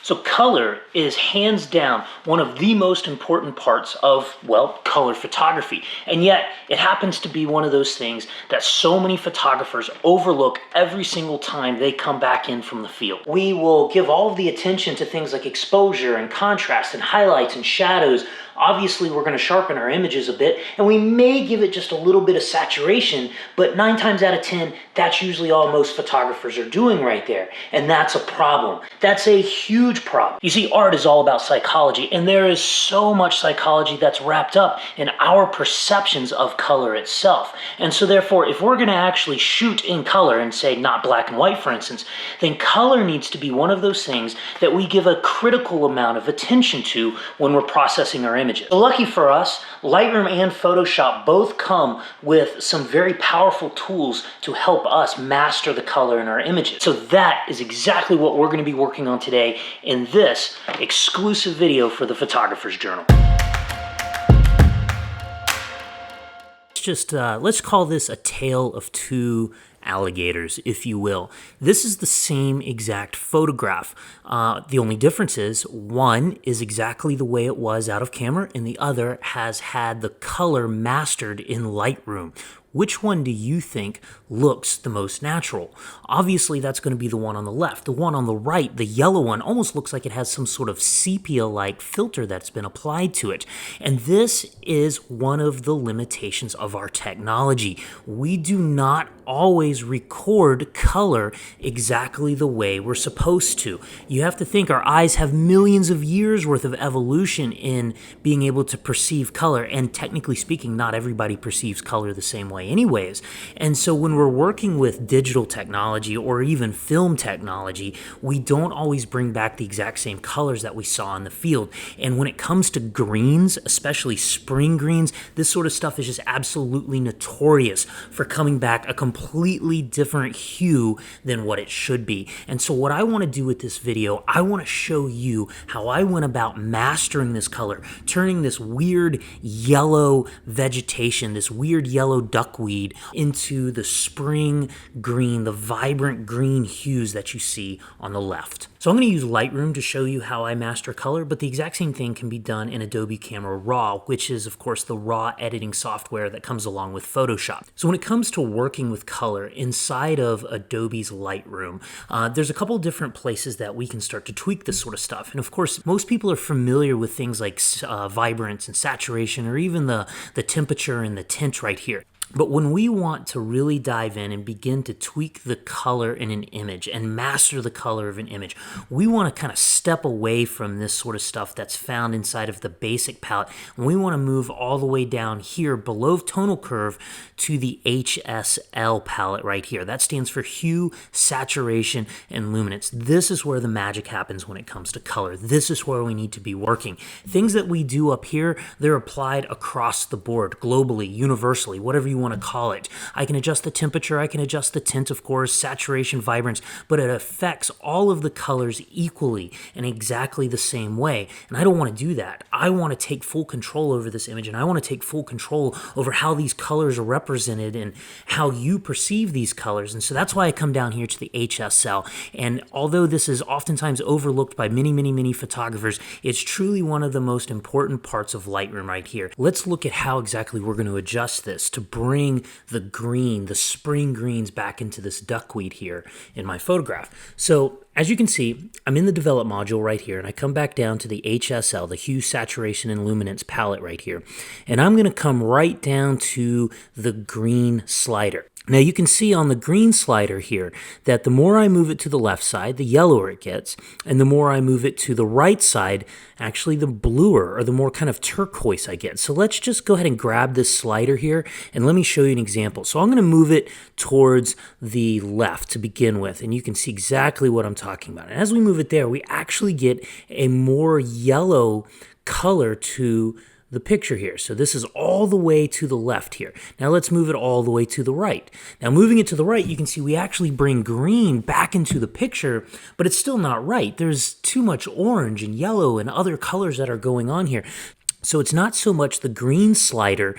So color is hands down one of the most important parts of, well, color photography. And yet it happens to be one of those things that so many photographers overlook every single time they come back in from the field. We will give all of the attention to things like exposure and contrast and highlights and shadows. Obviously, we're going to sharpen our images a bit, and we may give it just a little bit of saturation, but 9 times out of 10, that's usually all most photographers are doing right there. And that's a problem. That's a huge problem. You see, art is all about psychology, and there is so much psychology that's wrapped up in our perceptions of color itself. And so therefore, if we're going to actually shoot in color and say not black and white, for instance, then color needs to be one of those things that we give a critical amount of attention to when we're processing our images. So lucky for us, Lightroom and Photoshop both come with some very powerful tools to help us master the color in our images. So that is exactly what we're going to be working on today in this exclusive video for the Photographer's Journal. Let's call this a tale of two alligators, if you will. This is the same exact photograph. The only difference is one is exactly the way it was out of camera, and the other has had the color mastered in Lightroom. Which one do you think looks the most natural? Obviously, that's going to be the one on the left. The one on the right, the yellow one, almost looks like it has some sort of sepia-like filter that's been applied to it. And this is one of the limitations of our technology. We do not always record color exactly the way we're supposed to. You have to think our eyes have millions of years worth of evolution in being able to perceive color, and technically speaking, not everybody perceives color the same way anyways. And so when we're working with digital technology or even film technology, we don't always bring back the exact same colors that we saw in the field. And when it comes to greens, especially spring greens, this sort of stuff is just absolutely notorious for coming back a completely different hue than what it should be. And so what I want to do with this video, I want to show you how I went about mastering this color, turning this weird yellow vegetation, this weird yellow duckweed, into the spring green, the vibrant green hues that you see on the left. So I'm going to use Lightroom to show you how I master color, but the exact same thing can be done in Adobe Camera Raw, which is of course the raw editing software that comes along with Photoshop. So when it comes to working with color inside of Adobe's Lightroom, there's a couple different places that we can start to tweak this sort of stuff. And of course, most people are familiar with things like vibrance and saturation, or even the temperature and the tint right here. But when we want to really dive in and begin to tweak the color in an image and master the color of an image, we want to kind of step away from this sort of stuff that's found inside of the basic palette. And we want to move all the way down here below tonal curve to the HSL palette right here. That stands for hue, saturation, and luminance. This is where the magic happens when it comes to color. This is where we need to be working. Things that we do up here, they're applied across the board, globally, universally, whatever you want to call it. I can adjust the temperature, I can adjust the tint, of course, saturation, vibrance, but it affects all of the colors equally in exactly the same way. And I don't want to do that. I want to take full control over this image, and I want to take full control over how these colors are represented and how you perceive these colors. And so that's why I come down here to the HSL. And although this is oftentimes overlooked by many photographers, it's truly one of the most important parts of Lightroom right here. Let's look at how exactly we're going to adjust this to bring the green, the spring greens back into this duckweed here in my photograph. So as you can see, I'm in the Develop module right here, and I come back down to the HSL, the Hue, Saturation, and Luminance palette right here. And I'm going to come right down to the green slider. Now you can see on the green slider here that the more I move it to the left side, the yellower it gets, and the more I move it to the right side, actually the bluer or the more kind of turquoise I get. So let's just go ahead and grab this slider here and let me show you an example. So I'm going to move it towards the left to begin with, and you can see exactly what I'm talking about. And as we move it there, we actually get a more yellow color to the picture here. So this is all the way to the left here. Now let's move it all the way to the right. Now moving it to the right, you can see we actually bring green back into the picture, but it's still not right. There's too much orange and yellow and other colors that are going on here. So it's not so much the green slider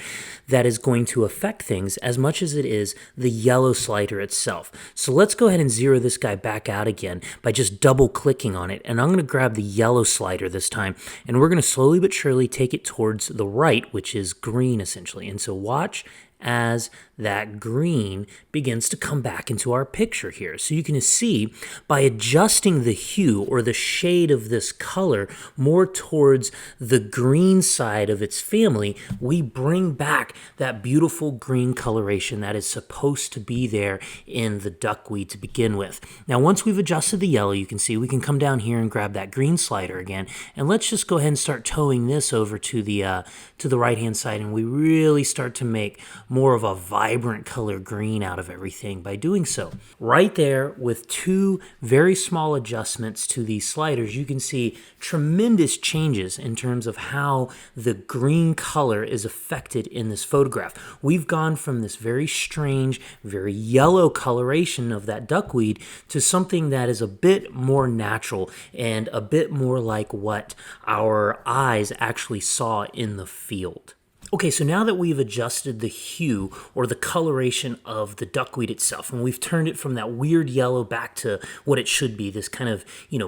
that is going to affect things as much as it is the yellow slider itself. So let's go ahead and zero this guy back out again by just double clicking on it. And I'm going to grab the yellow slider this time, and we're going to slowly but surely take it towards the right, which is green essentially. And so watch as that green begins to come back into our picture here. So you can see by adjusting the hue or the shade of this color more towards the green side of its family, we bring back that beautiful green coloration that is supposed to be there in the duckweed to begin with. Now, once we've adjusted the yellow, you can see we can come down here and grab that green slider again, and let's just go ahead and start towing this over to the right-hand side, and we really start to make more of a vibrant color green out of everything by doing so. Right there, with two very small adjustments to these sliders, you can see tremendous changes in terms of how the green color is affected in this photograph. We've gone from this very strange, very yellow coloration of that duckweed to something that is a bit more natural and a bit more like what our eyes actually saw in the field. Okay, so now that we've adjusted the hue or the coloration of the duckweed itself, and we've turned it from that weird yellow back to what it should be, this kind of,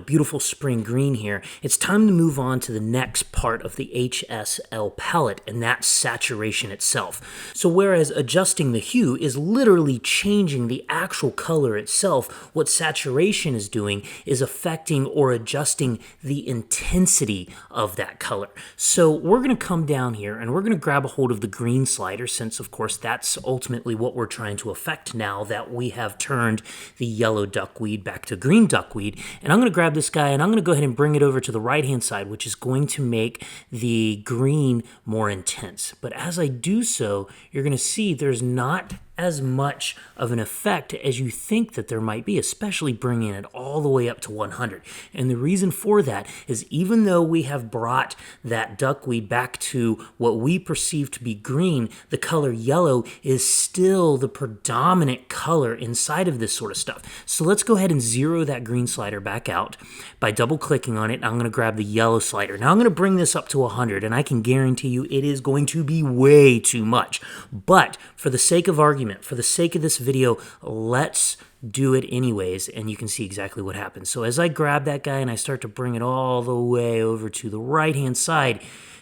beautiful spring green here, it's time to move on to the next part of the HSL palette, and that's saturation itself. So whereas adjusting the hue is literally changing the actual color itself, what saturation is doing is affecting or adjusting the intensity of that color. So we're going to come down here and we're going to grab a hold of the green slider, since of course that's ultimately what we're trying to affect now that we have turned the yellow duckweed back to green duckweed. And I'm going to grab this guy and I'm going to go ahead and bring it over to the right hand side, which is going to make the green more intense. But as I do so, you're going to see there's not as much of an effect as you think that there might be, especially bringing it all the way up to 100. And the reason for that is even though we have brought that duckweed back to what we perceive to be green, the color yellow is still the predominant color inside of this sort of stuff. So let's go ahead and zero that green slider back out by double clicking on it. I'm going to grab the yellow slider. Now I'm going to bring this up to 100, and I can guarantee you it is going to be way too much. But for the sake of argument, for the sake of this video, let's do it anyways, and you can see exactly what happens. So as I grab that guy and I start to bring it all the way over to the right-hand side,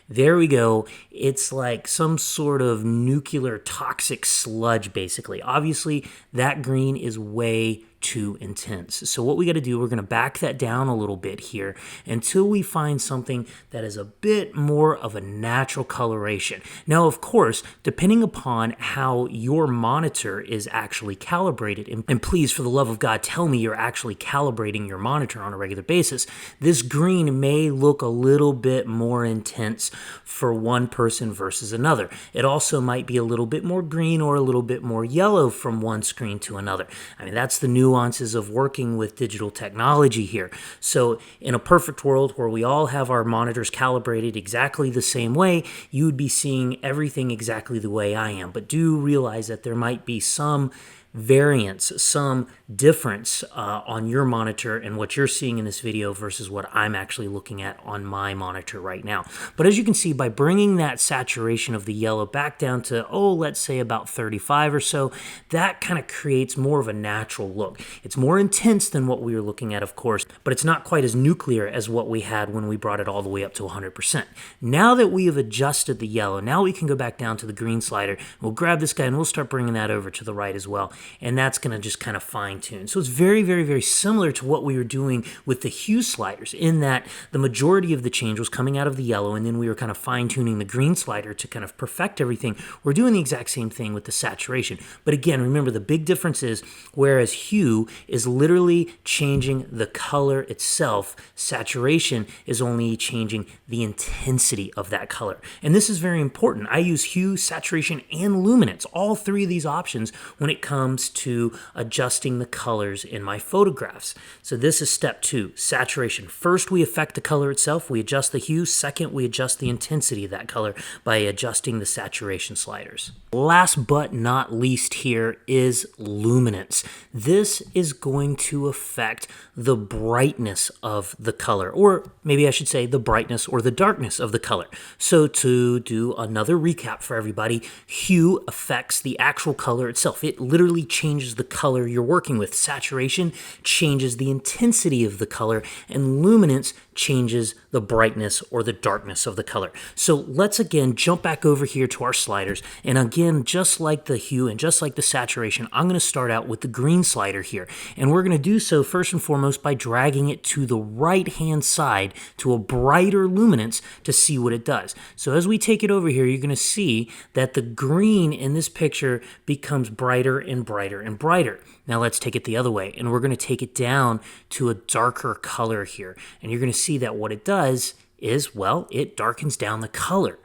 there we go. It's like some sort of nuclear toxic sludge, basically. Obviously, that green is way too intense. So what we got to do, we're going to back that down a little bit here until we find something that is a bit more of a natural coloration. Now, of course, depending upon how your monitor is actually calibrated, and please, for the love of God, tell me you're actually calibrating your monitor on a regular basis, this green may look a little bit more intense for one person versus another. It also might be a little bit more green or a little bit more yellow from one screen to another. I mean, that's the nuances of working with digital technology here. So in a perfect world where we all have our monitors calibrated exactly the same way, you would be seeing everything exactly the way I am. But do realize that there might be some variance, some difference on your monitor and what you're seeing in this video versus what I'm actually looking at on my monitor right now. But as you can see, by bringing that saturation of the yellow back down to, let's say about 35 or so, that kind of creates more of a natural look. It's more intense than what we were looking at, of course, but it's not quite as nuclear as what we had when we brought it all the way up to 100%. Now that we have adjusted the yellow, now we can go back down to the green slider. We'll grab this guy and we'll start bringing that over to the right as well. And that's going to just kind of fine tune. So it's very, very, very similar to what we were doing with the hue sliders, in that the majority of the change was coming out of the yellow, and then we were kind of fine tuning the green slider to kind of perfect everything. We're doing the exact same thing with the saturation. But again, remember, the big difference is whereas hue is literally changing the color itself, saturation is only changing the intensity of that color. And this is very important. I use hue, saturation, and luminance, all three of these options when it comes comes to adjusting the colors in my photographs. So this is step 2, saturation. First, we affect the color itself. We adjust the hue. Second, we adjust the intensity of that color by adjusting the saturation sliders. Last but not least here is luminance. This is going to affect the brightness of the color, or maybe I should say the brightness or the darkness of the color. So to do another recap for everybody, hue affects the actual color itself. It literally changes the color you're working with. Saturation changes the intensity of the color, and luminance changes the brightness or the darkness of the color. So let's again jump back over here to our sliders, and again, just like the hue and just like the saturation, I'm going to start out with the green slider here, and we're going to do so first and foremost by dragging it to the right hand side to a brighter luminance to see what it does. So as we take it over here, you're going to see that the green in this picture becomes brighter and brighter and brighter. Now let's take it the other way, and we're going to take it down to a darker color here, and you're going to see that what it does is, well, it darkens down the color.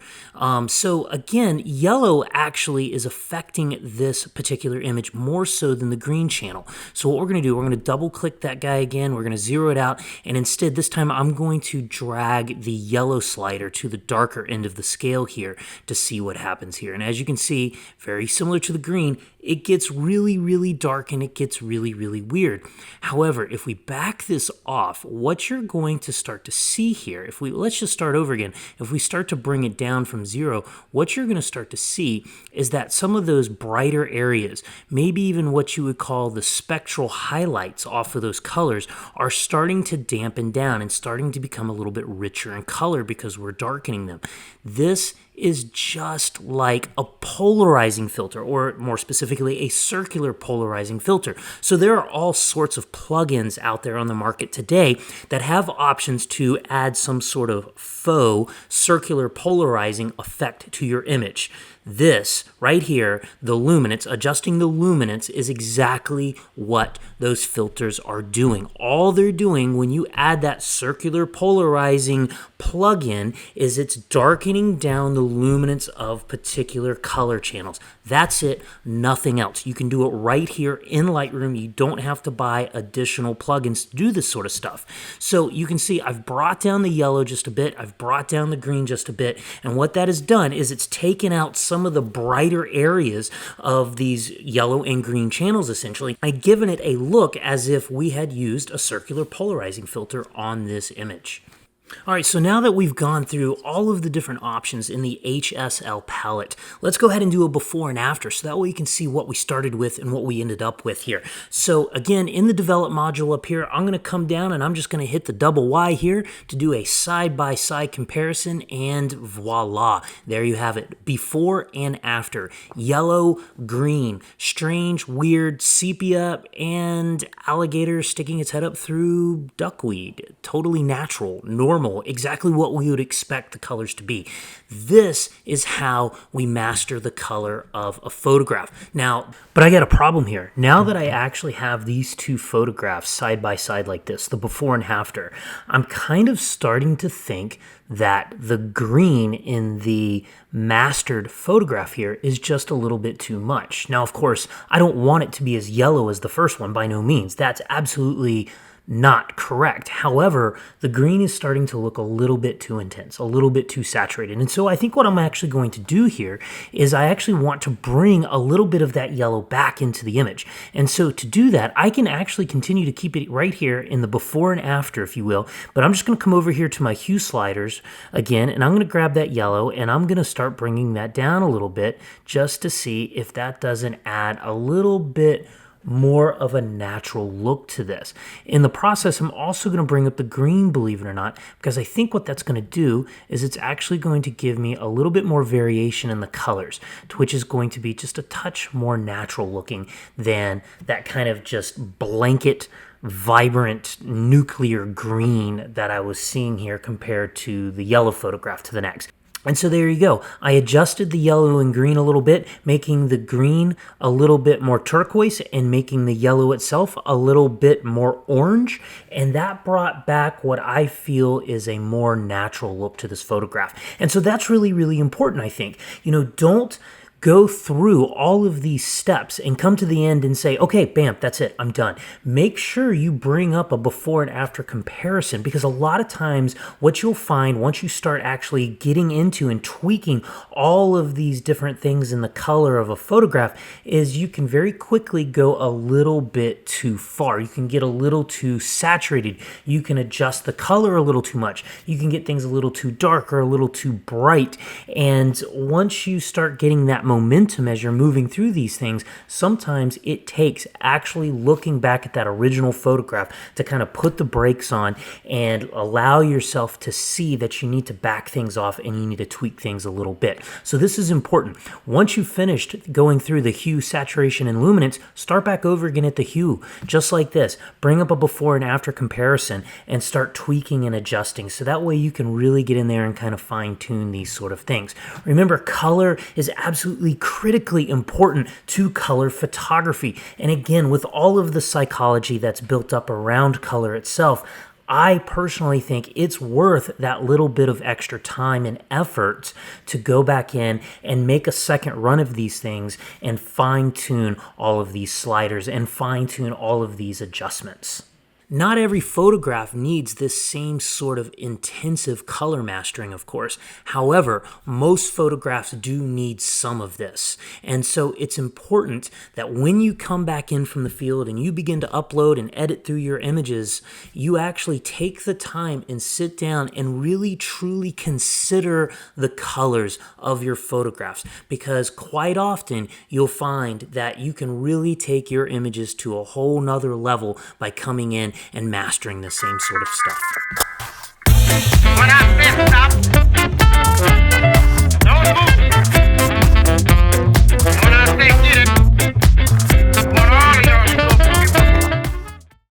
So again, yellow actually is affecting this particular image more so than the green channel. So what we're going to do, we're going to double click that guy again, we're going to zero it out, and instead this time I'm going to drag the yellow slider to the darker end of the scale here to see what happens here. And as you can see, very similar to the green, it gets really, really dark and it gets really, really weird. However, if we back this off, what you're going to start to see here, let's just start over again. If we start to bring it down from 0, what you're going to start to see is that some of those brighter areas, maybe even what you would call the spectral highlights off of those colors, are starting to dampen down and starting to become a little bit richer in color because we're darkening them. This is just like a polarizing filter, or more specifically, a circular polarizing filter. So there are all sorts of plugins out there on the market today that have options to add some sort of faux circular polarizing effect to your image. This right here, the luminance, adjusting the luminance, is exactly what those filters are doing. All they're doing when you add that circular polarizing plugin is it's darkening down the luminance of particular color channels. That's it, nothing else. You can do it right here in Lightroom. You don't have to buy additional plugins to do this sort of stuff. So you can see I've brought down the yellow just a bit, I've brought down the green just a bit, and what that has done is it's taken out some of the brighter areas of these yellow and green channels essentially, and given it a look as if we had used a circular polarizing filter on this image. All right, so now that we've gone through all of the different options in the HSL palette, let's go ahead and do a before and after so that way you can see what we started with and what we ended up with here. So again, in the Develop module up here, I'm going to come down and I'm just going to hit the double Y here to do a side-by-side comparison, and voila, there you have it. Before and after. Yellow, green, strange, weird, sepia, and alligator sticking its head up through duckweed. Totally natural, normal, exactly what we would expect the colors to be. This is how we master the color of a photograph. Now, but I got a problem here. Now that I actually have these two photographs side by side like this, the before and after, I'm kind of starting to think that the green in the mastered photograph here is just a little bit too much. Now, of course, I don't want it to be as yellow as the first one, by no means. That's absolutely not correct. However, the green is starting to look a little bit too intense, a little bit too saturated. And so I think what I'm actually going to do here is I actually want to bring a little bit of that yellow back into the image. And so to do that, I can actually continue to keep it right here in the before and after, if you will. But I'm just going to come over here to my hue sliders again, and I'm going to grab that yellow and I'm going to start bringing that down a little bit just to see if that doesn't add a little bit more of a natural look to this. In the process, I'm also going to bring up the green, believe it or not, because I think what that's going to do is it's actually going to give me a little bit more variation in the colors, which is going to be just a touch more natural looking than that kind of just blanket, vibrant nuclear green that I was seeing here compared to the yellow photograph to the next. And so there you go. I adjusted the yellow and green a little bit, making the green a little bit more turquoise and making the yellow itself a little bit more orange. And that brought back what I feel is a more natural look to this photograph. And so that's really, really important, I think. You know, don't go through all of these steps and come to the end and say, okay, bam, that's it, I'm done. Make sure you bring up a before and after comparison, because a lot of times what you'll find once you start actually getting into and tweaking all of these different things in the color of a photograph is you can very quickly go a little bit too far. You can get a little too saturated. You can adjust the color a little too much. You can get things a little too dark or a little too bright. And once you start getting that momentum as you're moving through these things, sometimes it takes actually looking back at that original photograph to kind of put the brakes on and allow yourself to see that you need to back things off and you need to tweak things a little bit. So this is important. Once you've finished going through the hue, saturation, and luminance, start back over again at the hue, just like this. Bring up a before and after comparison and start tweaking and adjusting. So that way you can really get in there and kind of fine tune these sort of things. Remember, color is absolutely critically important to color photography. And again, with all of the psychology that's built up around color itself, I personally think it's worth that little bit of extra time and effort to go back in and make a second run of these things and fine tune all of these sliders and fine tune all of these adjustments. Not every photograph needs this same sort of intensive color mastering, of course. However, most photographs do need some of this. And so it's important that when you come back in from the field and you begin to upload and edit through your images, you actually take the time and sit down and really truly consider the colors of your photographs. Because quite often you'll find that you can really take your images to a whole nother level by coming in and mastering the same sort of stuff. When I say stop, don't move.